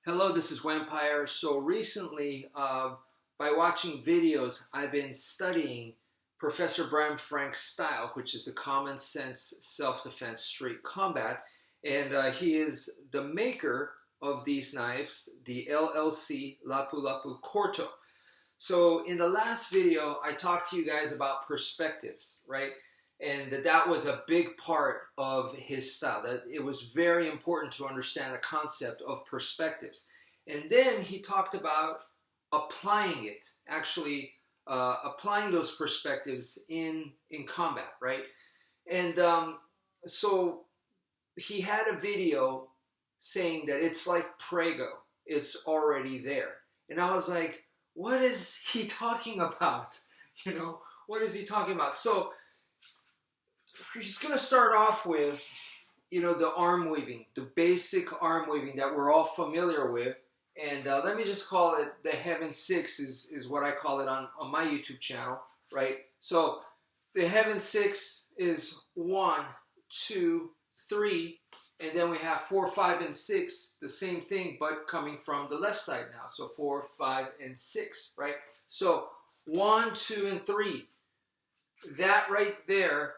Hello, this is wmpyr. So recently, by watching videos, I've been studying Professor Bram Frank's style, which is the common sense self-defense street combat. And he is the maker of these knives, the LLC Lapu Lapu Corto. So in the last video, I talked to you guys about perspectives, right? And that was a big part of his style. That it was very important to understand the concept of perspectives. And then he talked about applying it, actually applying those perspectives in combat, right? And so he had a video saying that it's like Prego, it's already there. And I was like, what is he talking about? You know, what is he talking about? So he's going to start off with, the arm weaving, the basic arm weaving that we're all familiar with. And let me just call it the Heaven 6 is what I call it on my YouTube channel, right? So the Heaven 6 is 1, 2, 3, and then we have 4, 5, and 6, the same thing, but coming from the left side now. So 4, 5, and 6, right? So 1, 2, and 3. That right there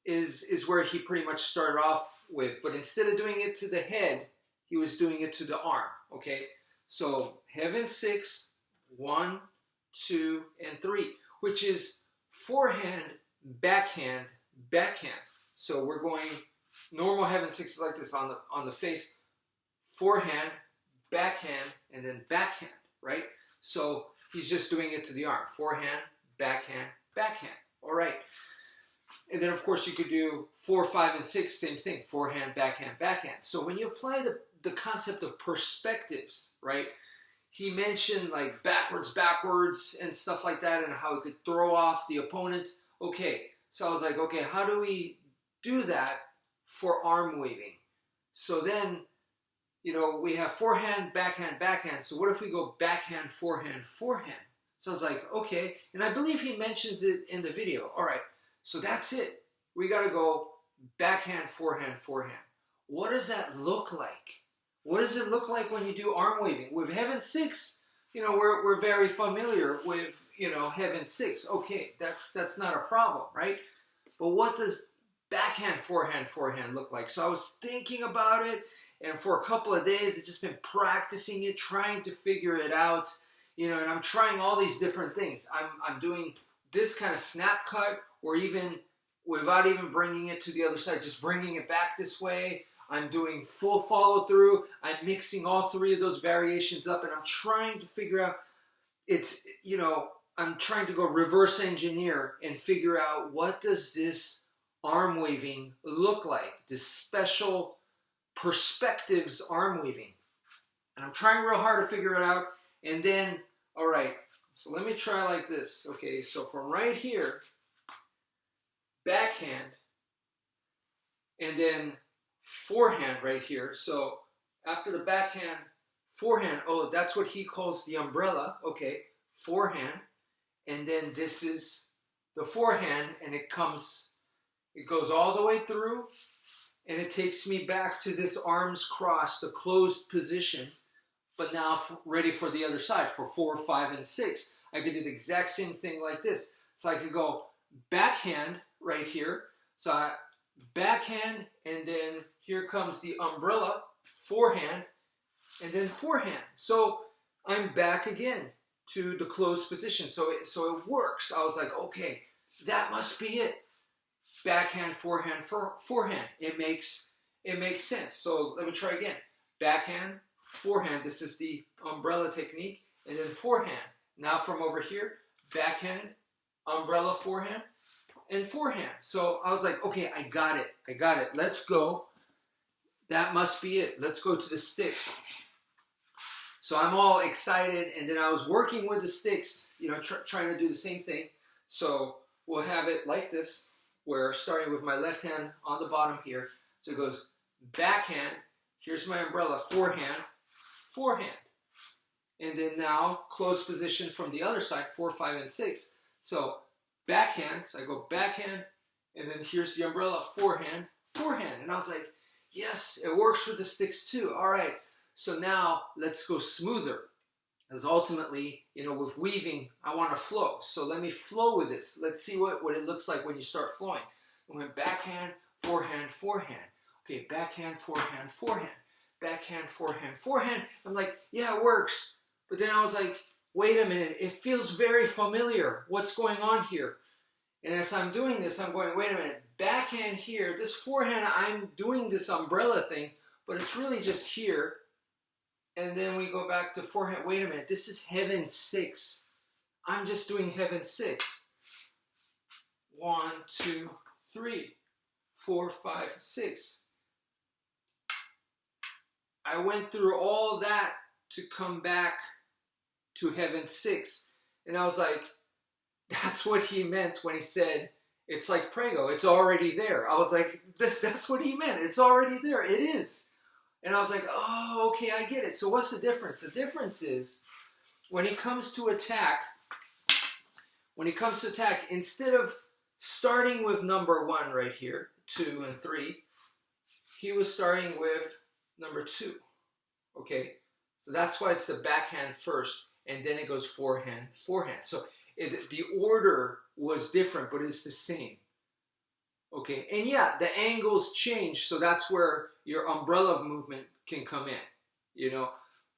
is where he pretty much started off with. But instead of doing it to the head, he was doing it to the arm, okay? So Heaven 6, 1, 2, and 3, which is forehand, backhand, backhand. So we're going, normal Heaven 6 is like this on the face, forehand, backhand, and then backhand, right? So he's just doing it to the arm, forehand, backhand, backhand, all right. And then, of course, you could do 4, 5, and 6, same thing, forehand, backhand, backhand. So when you apply the concept of perspectives, right, he mentioned like backwards, and stuff like that, and how it could throw off the opponent. Okay, so I was like, okay, how do we do that for arm weaving? So then, we have forehand, backhand, backhand. So what if we go backhand, forehand, forehand? So I was like, okay, and I believe he mentions it in the video. All right. So that's it. We got to go backhand, forehand, forehand. What does that look like? What does it look like when you do arm weaving? With Heaven 6, we're very familiar with, Heaven 6. Okay, that's not a problem, right? But what does backhand, forehand, forehand look like? So I was thinking about it, and for a couple of days, I've just been practicing it, trying to figure it out, and I'm trying all these different things. I'm doing this kind of snap cut, or even without even bringing it to the other side, just bringing it back this way. I'm doing full follow through. I'm mixing all 3 of those variations up, and I'm trying to figure out, I'm trying to go reverse engineer and figure out, what does this arm weaving look like? This special perspectives arm weaving. And I'm trying real hard to figure it out. And then, all right, so let me try like this. Okay, so from right here, backhand, and then forehand right here. So after the backhand, forehand, oh, that's what he calls the umbrella. Okay, forehand, and then this is the forehand, and it goes all the way through, and it takes me back to this arms crossed, the closed position, but now ready for the other side, for 4, 5, and 6. I could do the exact same thing like this. So I could go backhand right here. So backhand, and then here comes the umbrella, forehand, and then forehand. So I'm back again to the closed position. So it works. I was like, okay, that must be it. Backhand, forehand, forehand. It makes sense. So let me try again. Backhand, forehand. This is the umbrella technique, and then forehand. Now from over here, backhand, umbrella, forehand, and forehand. So I was like, okay, I got it. Let's go. That must be it. Let's go to the sticks. So I'm all excited, and then I was working with the sticks, trying to do the same thing. So we'll have it like this, where starting with my left hand on the bottom here. So it goes backhand, here's my umbrella, forehand, forehand. And then now, closed position from the other side, 4, 5, and 6. So backhand, so I go backhand, and then here's the umbrella, forehand, forehand. And I was like, yes, it works with the sticks too. All right. So now let's go smoother. Because ultimately, you know, with weaving, I want to flow. So let me flow with this. Let's see what it looks like when you start flowing. I went backhand, forehand, forehand. Okay, backhand, forehand, forehand. Backhand, forehand, forehand. I'm like, yeah, it works. But then I was like, wait a minute, it feels very familiar. What's going on here? And as I'm doing this, I'm going, wait a minute, backhand here, this forehand, I'm doing this umbrella thing, but it's really just here. And then we go back to forehand. Wait a minute, this is heaven 6. I'm just doing heaven 6. 1, 2, 3, 4, 5, 6. I went through all that to come back to heaven 6. And I was like, that's what he meant when he said, it's like Prego, it's already there. I was like, that's what he meant. It's already there. It is. And I was like, oh, okay, I get it. So what's the difference? The difference is when he comes to attack, instead of starting with number 1 right here, 2 and 3, he was starting with number 2. Okay, so that's why it's the backhand first, and then it goes forehand, forehand. So the order was different, but it's the same. Okay, and yeah, the angles change, so that's where your umbrella movement can come in, you know.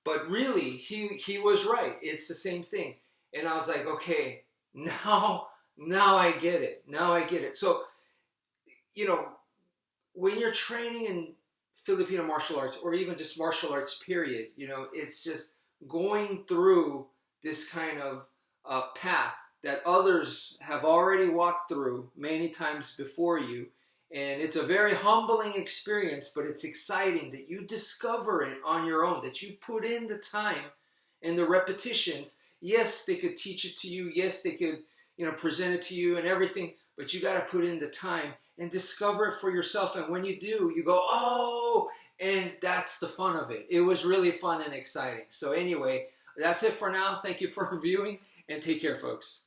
But really, he was right. It's the same thing. And I was like, okay, now I get it. Now I get it. So, you know, when you're training in Filipino martial arts, or even just martial arts period, you know, it's just going through this kind of path that others have already walked through many times before you. And it's a very humbling experience, but it's exciting that you discover it on your own, that you put in the time and the repetitions. Yes, they could teach it to you. Yes, they could, you know, present it to you and everything, but you got to put in the time and discover it for yourself. And when you do, you go, oh, and that's the fun of it. It was really fun and exciting. So anyway, that's it for now. Thank you for viewing, and take care, folks.